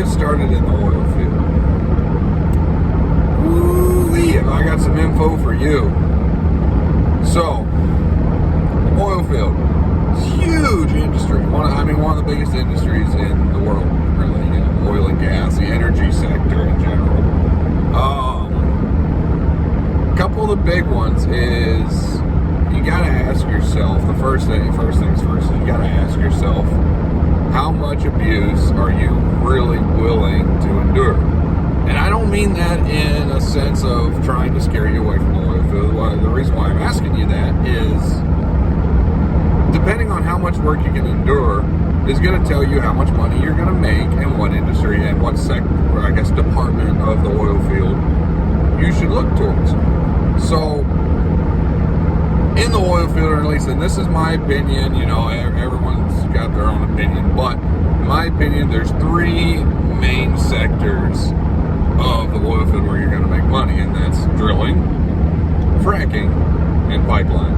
get started in the oil field? Ooh-wee, I got some info for you. So, oil field, huge industry. One of the biggest industries in the world, really. You know, oil and gas, the energy sector in general. A couple of the big ones is you gotta ask yourself. The first things first is you gotta ask yourself, how much abuse are you really willing to endure? And I don't mean that in a sense of trying to scare you away from the oil field. The reason why I'm asking you that is, depending on how much work you can endure is going to tell you how much money you're going to make and what industry and what sector, or I guess department of the oil field you should look towards. So, in the oil field, or at least, and this is my opinion, you know, everyone's got their own opinion, but in my opinion, there's three main sectors of the oil field where you're going to make money, and that's drilling, fracking, and pipeline.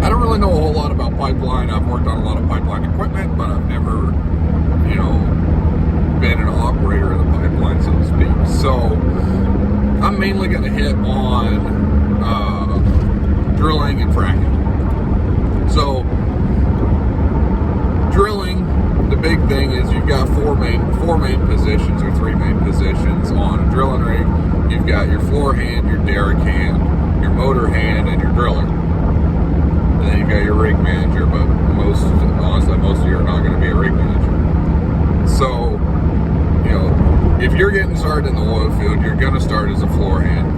I don't really know a whole lot about pipeline. I've worked on a lot of pipeline equipment, but I've never, you know, been an operator of the pipeline, so to speak. So I'm mainly going to hit on drilling and fracking. So drilling, the big thing is you've got four main positions or three main positions on a drilling rig. You've got your floor hand, your derrick hand, your motor hand, and your driller. And then you've got your rig manager, but honestly, most of you are not going to be a rig manager. So, you know, if you're getting started in the oil field, you're going to start as a floor hand.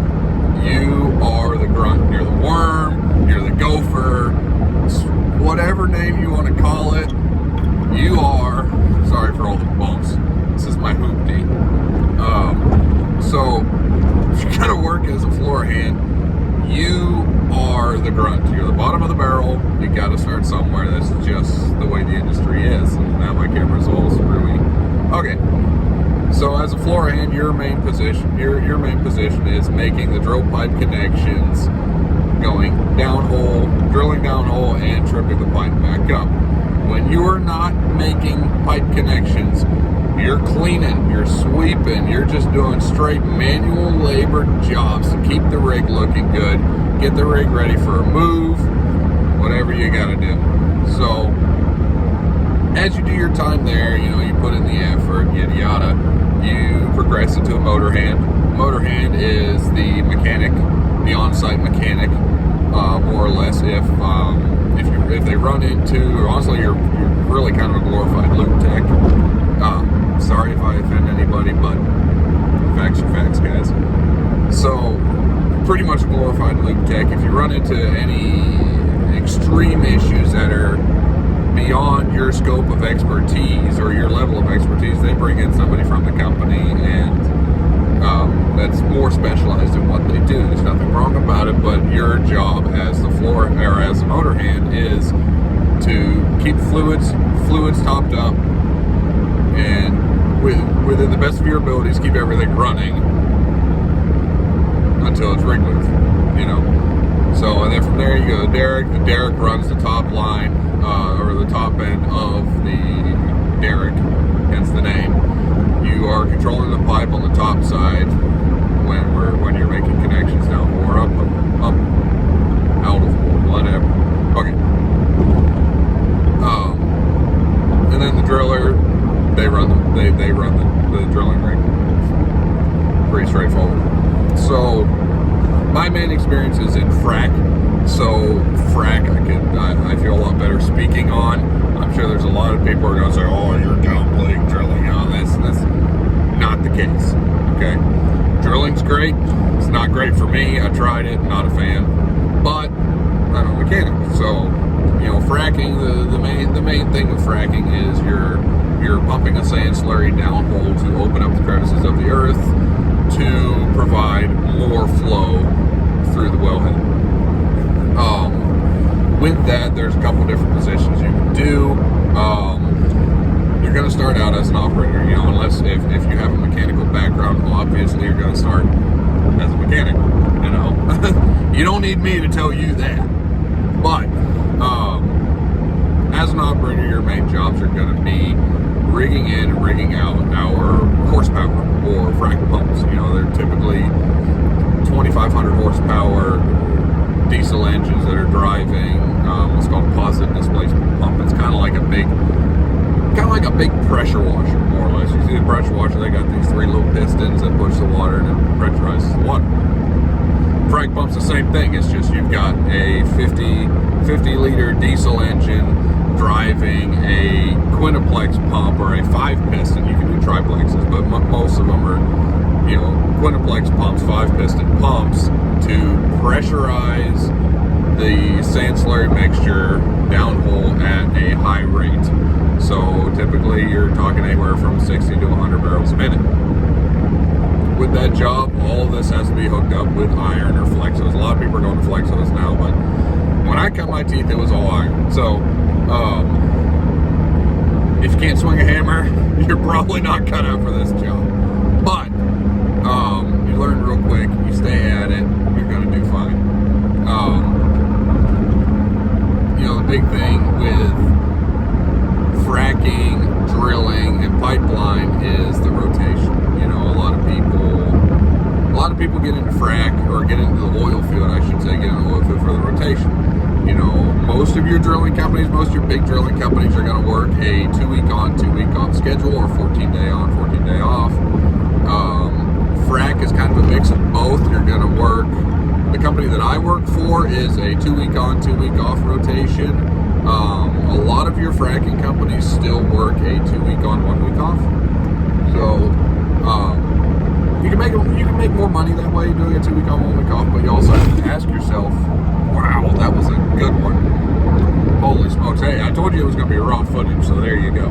You are the grunt, you're the worm, you're the gopher, whatever name you want to call it, you are. Sorry for all the bumps. This is my hoopty. So, if you're going to work as a floor hand, you are the grunt. You're the bottom of the barrel. You got to start somewhere. That's just the way the industry is. And now my camera's all screwy. Okay. So as a floor hand, your main position is making the drill pipe connections, going downhole, drilling downhole, and tripping the pipe back up. When you are not making pipe connections, you're cleaning, you're sweeping, you're just doing straight manual labor jobs to keep the rig looking good, get the rig ready for a move, whatever you gotta do. So, as you do your time there, you know, you put in the effort, yada yada, you progress into a motor hand. Motor hand is the mechanic, the on-site mechanic, more or less. If they run into, or honestly, you're really kind of a glorified lube tech. Sorry if I offend anybody, but facts are facts, guys. So, pretty much a glorified lube tech. If you run into any extreme issues that are beyond your scope of expertise or your level of expertise, they bring in somebody from the company, and that's more specialized in what they do. There's nothing wrong about it, but your job as the floor or as the motor hand is to keep fluids topped up, and within the best of your abilities, keep everything running until it's rig move, you know. So, and then from there you go to derrick. The derrick runs the top line, or the top end of the derrick, hence the name. You are controlling the pipe on the top side when you're making connections down or up, out of, whatever. Okay. And then the driller, they run the drilling rig. Pretty straightforward. So, my main experience is in frack. So frack, I feel a lot better speaking on. I'm sure there's a lot of people who are going to say, "Oh, you're downplaying drilling." Oh, that's not the case. Okay, drilling's great. It's not great for me. I tried it, not a fan. But I'm a mechanic, so you know, fracking. The main thing with fracking is you're pumping a sand slurry downhole to open up the crevices of the earth to provide more flow through the wellhead. With that, there's a couple different positions you can do. You're going to start out as an operator, you know, unless if you have a mechanical background, obviously you're going to start as a mechanic, you know. You don't need me to tell you that. But as an operator, your main jobs are going to be rigging in and rigging out our horsepower or frac pumps. You know, they're typically 2,500 horsepower diesel engines that are driving what's called a positive displacement pump. It's kind of like a big pressure washer, more or less. You see the pressure washer, they got these 3 little pistons that push the water and it pressurizes the water. Frac pump's the same thing. It's just you've got a 50 liter diesel engine driving a quintuplex pump or a 5-piston. You can do triplexes, but most of them are, you know, quintuplex pumps, 5-piston pumps to pressurize the sand slurry mixture downhole at a high rate. So typically you're talking anywhere from 60 to 100 barrels a minute. With that job, all of this has to be hooked up with iron or flexos. A lot of people are going to flexos now, but when I cut my teeth, it was all iron. So if you can't swing a hammer, you're probably not cut out for this job. But you learn real quick, you stay at it, you're going to do fine. You know, the big thing with fracking, drilling, and pipeline is the rotation. You know, a lot of people get into frack, or get into the oil field, I should say, get into the oil field for the rotation. You know, most of your drilling companies, most of your big drilling companies are going to work a 2-week on, 2-week off schedule, or 14-day on, 14-day off. Frack is kind of a mix of both. You're going to work, the company that I work for is a 2-week on, 2-week off rotation. A lot of your fracking companies still work a 2-week on, 1-week off. So you can make more money that way doing a 2-week on, 1-week off. But you also have to ask yourself, wow, that was a good one. Holy smokes! Hey, I told you it was going to be raw footage, so there you go.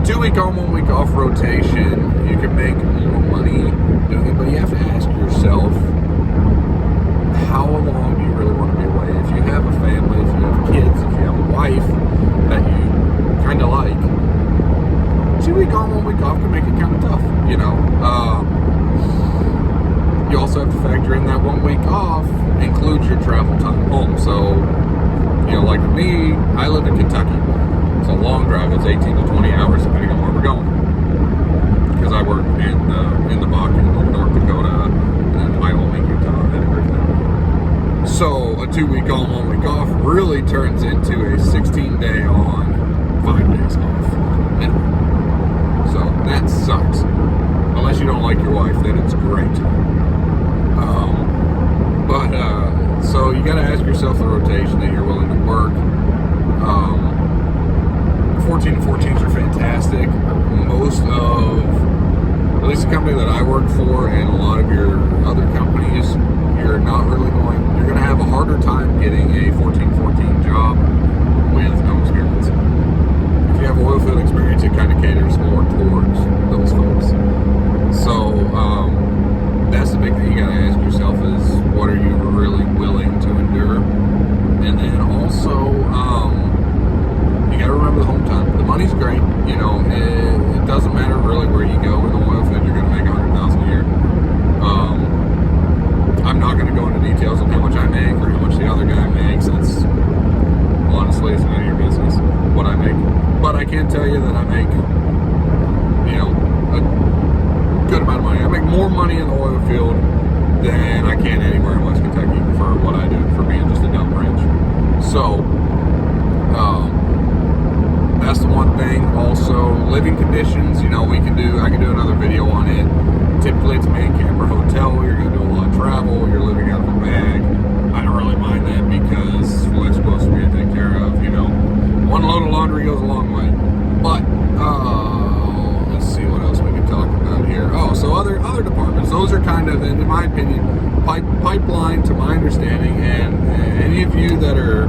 2-week on, 1-week off rotation. You can make more money doing it, but you have to ask yourself, how long do you really want to be away? If you have a family, if you have kids, if you have a wife that you kind of like, 2-week on, 1-week off can make it kind of tough, you know. You also have to factor in that 1 week off includes your travel time home. So, you know, like for me, I live in Kentucky. It's a long drive. It's 18 to 20 hours depending on where we're going. Because I work in the Bakken, North Dakota, and Wyoming, Utah, and everything. So a 2-week on, 1-week off really turns into a 16-day on, 5 days off minimum. So that sucks. Unless you don't like your wife, then it's great. So you got to ask yourself the rotation that you're willing to work. 14 and 14s are fantastic. Most of, at least the company that I work for and a lot of your other companies, you're going to have a harder time getting a 14-14 job with no experience. If you have oil field experience, it kind of caters more towards those folks. So that's the big thing you got to ask yourself is, what are you really willing to endure? And then also, you got to remember the home time. The money's great. You know, it doesn't matter really where you go in the oil field. You're going to make $100,000 a year. I'm not going to go into details on how much I make or how much the other guy makes. That's honestly, it's none of your business what I make. But I can tell you that I make, you know, a good amount of money. I make more money in the oil field than I can anywhere in West Kentucky for what I do, for being just a dumb ranch. So, that's the one thing. Also, living conditions, you know, I can do another video on it. Typically, it's a main camper hotel. You're going to do a lot of travel. You're living out of a bag. I don't really mind that because life's supposed to be taken care of, you know. One load of laundry goes a long way. But, let's see what else we can talk about here. Oh, so other departments. Those are kind of, in my opinion, pipeline, to my understanding, and any of you that are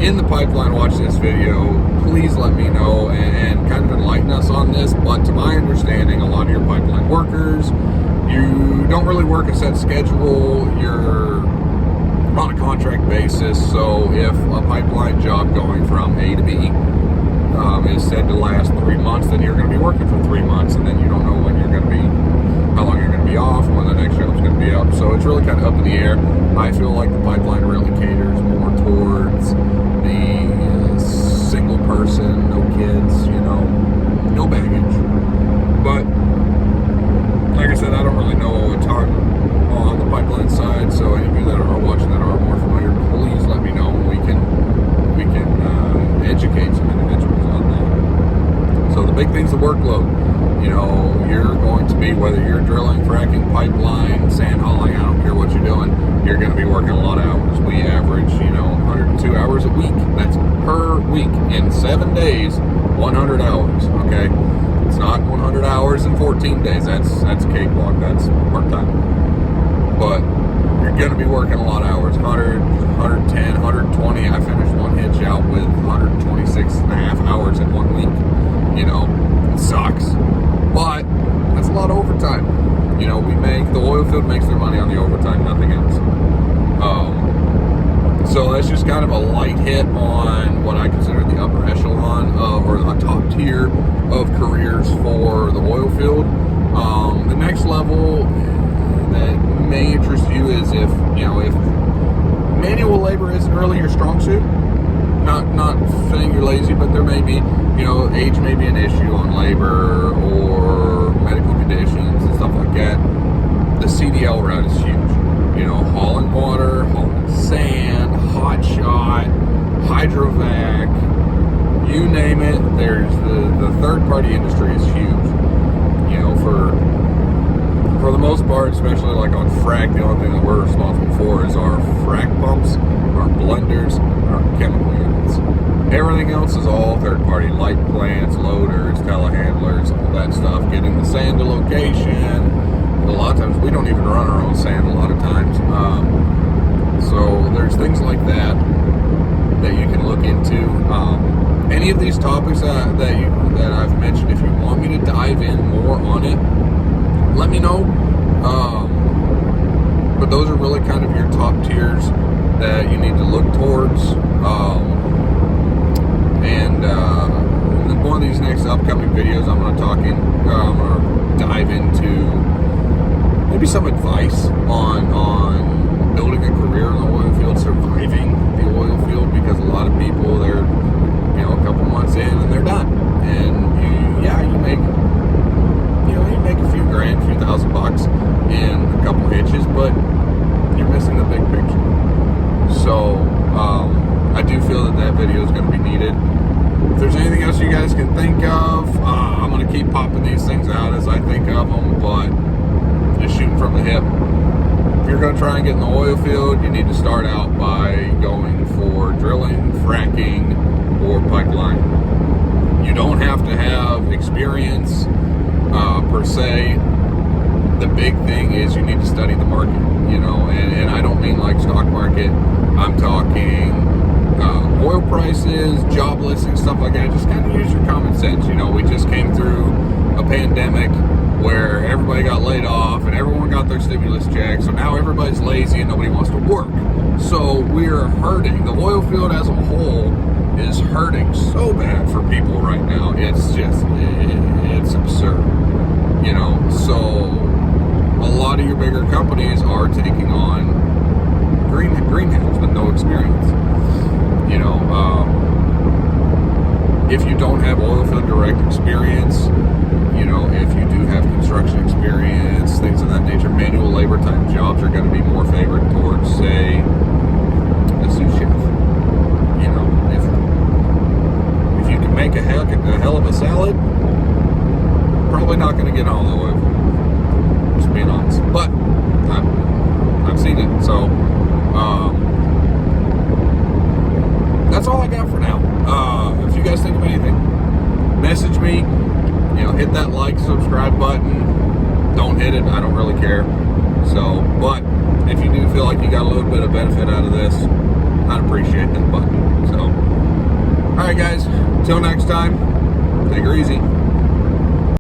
in the pipeline watching this video, please let me know and kind of enlighten us on this. But to my understanding, a lot of your pipeline workers, you don't really work a set schedule. You're on a contract basis. So if a pipeline job going from A to B is said to last 3 months, then you're going to be working for 3 months, and then you don't know when you're going to be, how long you're going to be off, and when the next job's going to be up. So it's really kind of up in the air. I feel like the pipeline really caters more towards the single person, no kids, no baggage. But like I said, I don't really know a ton on the pipeline side, so any of you that are watching that are more familiar, please let me know, and we can educate some individuals on that. So the big thing's the workload. You're going to be, whether you're drilling, fracking, pipeline, sand hauling, I don't care what you're doing, you're going to be working a lot of hours. We average, 102 hours a week. That's per week. In 7 days, 100 hours, okay? It's not 100 hours in 14 days. That's cakewalk. That's part-time. But you're going to be working a lot of hours. 100, 110, 120. I finished one hitch out with 126 and a half hours in 1 week. It sucks. But that's a lot of overtime. The oil field makes their money on the overtime, nothing else. So that's just kind of a light hit on what I consider the upper echelon or the top tier of careers for the oil field. The next level that may interest you is if manual labor isn't really your strong suit. Not saying you're lazy, but there may be, age may be an issue on labor or medical conditions and stuff like that. The CDL route is huge. Hauling water, hauling sand, hot shot, hydrovac, you name it. There's the third party industry is huge. For the most part, especially like on frac, the only thing that we're responsible for is our frac pumps, our blenders, and our chemical units. Everything else is all third party, light plants, loaders, telehandlers, all that stuff, getting the sand to location. A lot of times we don't even run our own sand a lot of times. So there's things like that you can look into. Any of these topics that I've mentioned, if you want me to dive in more on it, let me know. But those are really kind of your top tiers that you need to look towards. And in one of these next upcoming videos, I'm going to dive into maybe some advice on building a career in the oil field, surviving the oil field, because a lot of people, they're a couple months in and they're done. And you make a few grand, a few $1,000 in a couple hitches, but you're missing the big picture. So I do feel that video is going to be needed. If there's anything else you guys can think of, I'm going to keep popping these things out as I think of them, but just shooting from the hip. If you're going to try and get in the oil field, you need to start out by going for drilling, fracking, or pipeline. You don't have to have experience per se. The big thing is you need to study the market, and I don't mean like stock market. I'm talking oil prices, job listings, stuff like that. Just kind of use your common sense. We just came through a pandemic where everybody got laid off and everyone got their stimulus check. So now everybody's lazy and nobody wants to work. So we're hurting. The oil field as a whole is hurting so bad for people right now. It's just, it's absurd. So a lot of your bigger companies are taking on greenhands with no experience. If you don't have oil field direct experience, if you do have construction experience, things of that nature, manual labor type jobs are going to be more favored towards, say, a sous chef. If you can make a hell of a salad, probably not going to get on the oil field. Just being honest. But I've seen it, so that's all I got for now. If you guys think of anything, message me. Hit that like, subscribe button. Don't hit it. I don't really care. So, but if you do feel like you got a little bit of benefit out of this, I'd appreciate that button. So, all right, guys. Until next time, take her easy.